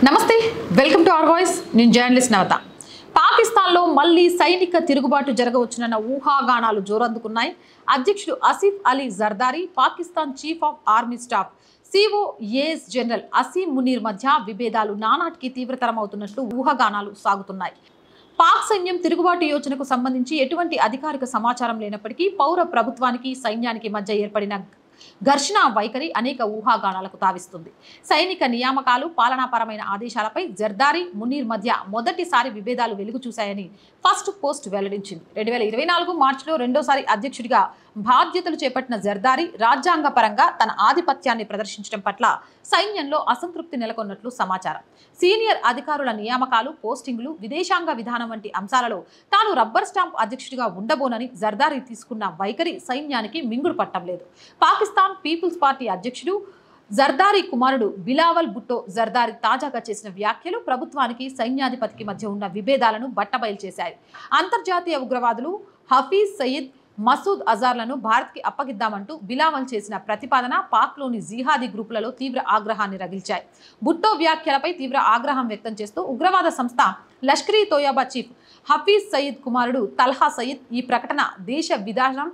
నమస్తే welcome to our voice నేను journalist నవత పాకిస్తాన్లో మళ్ళీ సైనిక తిరుగుబాటు జరగవచ్చునన్న ఊహాగానాలు జోరందుకున్నాయి అధ్యక్షుడు Asif Ali Zardari Pakistan chief of army staff COAS general Asim Munir మధ్య విభేదాలు నానాటికి తీవ్రతరం అవుతున్నట్లు ఊహాగానాలు సాగుతున్నాయి పాక్ సైన్యం తిరుగుబాటు యోచనకు సంబంధించి ఎటువంటి అధికారిక సమాచారం లేనప్పటికీ పౌర ప్రభుత్వానికి సైన్యానికి మధ్య ఏర్పడిన ఘర్షణ వైఖరి అనేక ఊహాగానాలకు తావిస్తుంది సైనిక నియామకాలు పాలనాపరమైన ఆదేశాలపై జర్దారీ మునీర్ మధ్య మొదటిసారి విభేదాలు వెలుగు చూశాయని ఫస్ట్ పోస్ట్ వెల్లడించింది 2024 మార్చిలో రెండోసారి అధ్యక్షుడిగా బాధ్యతలు చేపట్టిన జర్దారీ రాజ్యాంగ పరంగా తన ఆధిపత్యాన్ని ప్రదర్శించడం పట్ల సైన్యంలో అసంతృప్తి నెలకొన్నట్లు సమాచారం సీనియర్ అధికారుల నియామకాలు పోస్టింగులు విదేశాంగ విధానం వంటి అంశాలలో తాను రబ్బర్ స్టాంప్ అధ్యక్షుడిగా ఉండబోనని జర్దారీ తీసుకున్న వైఖరి సైన్యానికి మింగుడు పట్టం లేదు పాకిస్తాన్ పీపుల్స్ పార్టీ అధ్యక్షుడు జర్దారీ కుమారుడు బిలావల్ భుట్టో జర్దారీ తాజాగా చేసిన వ్యాఖ్యలు ప్రభుత్వానికి సైన్యాధిపతికి మధ్య ఉన్న విభేదాలను బట్టబయలు చేశాయి అంతర్జాతీయ ఉగ్రవాదులు హఫీజ్ సయీద్ మసూద్ అజార్లను భారత్కి అప్పగిద్దామంటూ బిలావల్ చేసిన ప్రతిపాదన పాక్లోని జిహాదీ గ్రూపులలో తీవ్ర ఆగ్రహాన్ని రగిల్చాయి భుట్టో వ్యాఖ్యలపై తీవ్ర ఆగ్రహం వ్యక్తం చేస్తూ ఉగ్రవాద సంస్థ లష్కరీ తోయబా చీఫ్ హఫీజ్ సయీద్ కుమారుడు తల్హా సయీద్ ఈ ప్రకటన దేశ విధానం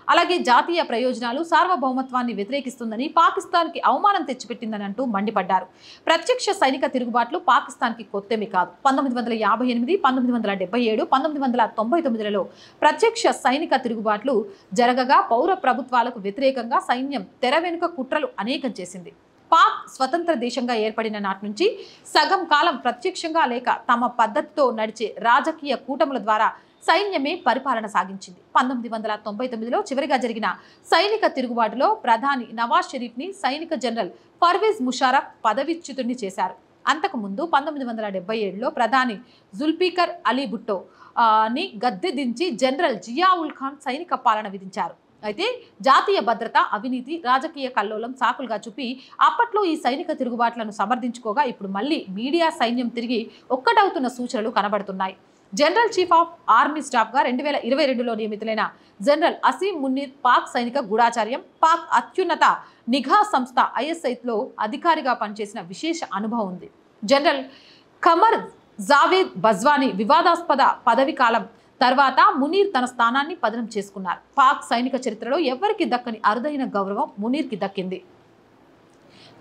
అలాగే జాతీయ ప్రయోజనాలు సార్వభౌమత్వాన్ని వ్యతిరేకిస్తుందని పాకిస్తాన్కి అవమానం తెచ్చిపెట్టిందని అంటూ మండిపడ్డారు ప్రత్యక్ష సైనిక తిరుగుబాట్లు పాకిస్తాన్కి కొత్తేమీ కాదు 1958 1977 1999లలో ప్రత్యక్ష సైనిక తిరుగుబాట్లు జరగగా పౌర ప్రభుత్వాలకు వ్యతిరేకంగా సైన్యం తెర వెనుక కుట్రలు అనేకం చేసింది పాక్ స్వతంత్ర దేశంగా ఏర్పడిన నాటి నుంచి సగం కాలం ప్రత్యక్షంగా లేక తమ పద్ధతితో నడిచే రాజకీయ కూటముల ద్వారా సైన్యమే పరిపాలన సాగించింది 1999లో చివరిగా జరిగిన సైనిక తిరుగుబాటులో ప్రధాని నవాజ్ షరీఫ్ని సైనిక జనరల్ పర్వేజ్ ముషారఫ్ పదవిచ్యుతుడిని చేశారు అంతకుముందు 1977లో ప్రధాని జుల్ఫికర్ అలీ భుట్టో ని గద్దె దించి జనరల్ జియా ఉల్ ఖాన్ సైనిక పాలన విధించారు అయితే జాతీయ భద్రత అవినీతి రాజకీయ కల్లోలం సాకులుగా చూపి అప్పట్లో ఈ సైనిక తిరుగుబాట్లను సమర్థించుకోగా ఇప్పుడు మళ్ళీ మీడియా సైన్యం తిరిగి ఒక్కటవుతున్న సూచనలు కనబడుతున్నాయి general chief of army staff గా 2022లో నియమితులైన జనరల్ అసీం మునీర్ పాక్ సైనిక గూఢాచార్యం పాక్ అత్యున్నత నిఘా సంస్థ ఐఎస్ఐలో అధికారిగా పనిచేసిన విశేష అనుభవం ఉంది జనరల్ ఖమర్ జావేద్ బజ్వానీ వివాదాస్పద పదవి కాలం తర్వాత మునీర్ తన స్థానాన్ని పదిలం చేసుకున్నారు పాక్ సైనిక చరిత్రలో ఎవరికి దక్కని అరుదైన గౌరవం మునీర్కి దక్కింది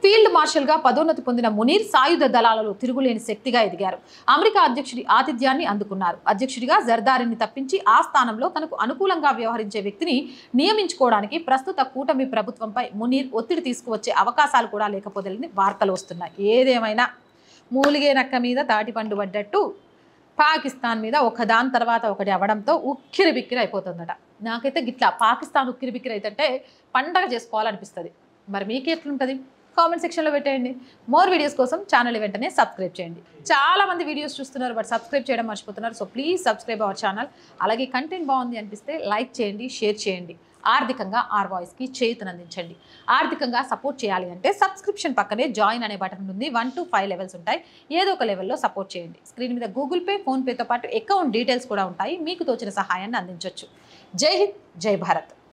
ఫీల్డ్ మార్షల్ గా పదోన్నతి పొందిన మునీర్ సాయుధ దళాలలో తిరుగులేని శక్తిగా ఎదిగారు అమెరికా అధ్యక్షుడి ఆతిథ్యాన్ని అందుకున్నారు అధ్యక్షుడిగా జర్దారీని తప్పించి ఆ స్థానంలో తనకు అనుకూలంగా వ్యవహరించే వ్యక్తిని నియమించుకోవడానికి ప్రస్తుత కూటమి ప్రభుత్వంపై మునీర్ ఒత్తిడి తీసుకువచ్చే అవకాశాలు కూడా లేకపోలేని వార్తలు వస్తున్నాయి ఏదేమైనా మూలిగే నక్క మీద తాటిపండు పడ్డట్టు పాకిస్తాన్ మీద ఒకదాని తర్వాత ఒకటి అవ్వడంతో ఉక్కిరి బిక్కిరి అయిపోతుందట నాకైతే గిట్లా పాకిస్తాన్ ఉక్కిరి బిక్కిరి అయితే పండగ చేసుకోవాలనిపిస్తుంది మరి మీకు ఎట్లుంటుంది కామెంట్ సెక్షన్లో పెట్టేయండి మోర్ వీడియోస్ కోసం ఛానల్ వెంటనే సబ్స్క్రైబ్ చేయండి చాలా మంది వీడియోస్ చూస్తున్నారు బట్ సబ్స్క్రైబ్ చేయడం మర్చిపోతున్నారు so please subscribe our channel అలాగే కంటెంట్ బాగుంది అనిపిస్తే లైక్ చేయండి షేర్ చేయండి ఆర్థికంగా ఆర్ వాయిస్కి చేయూతనందించండి ఆర్థికంగా సపోర్ట్ చేయాలి అంటే సబ్స్క్రిప్షన్ పక్కనే జాయిన్ అనే బటన్ ఉంది 1 to 5 లెవెల్స్ ఉంటాయి ఏదో ఒక లెవెల్లో సపోర్ట్ చేయండి స్క్రీన్ మీద గూగుల్ పే ఫోన్పేతో పాటు అకౌంట్ డీటెయిల్స్ కూడా ఉంటాయి మీకు తోచిన సహాయాన్ని అందించవచ్చు జై హింద్ జై భారత్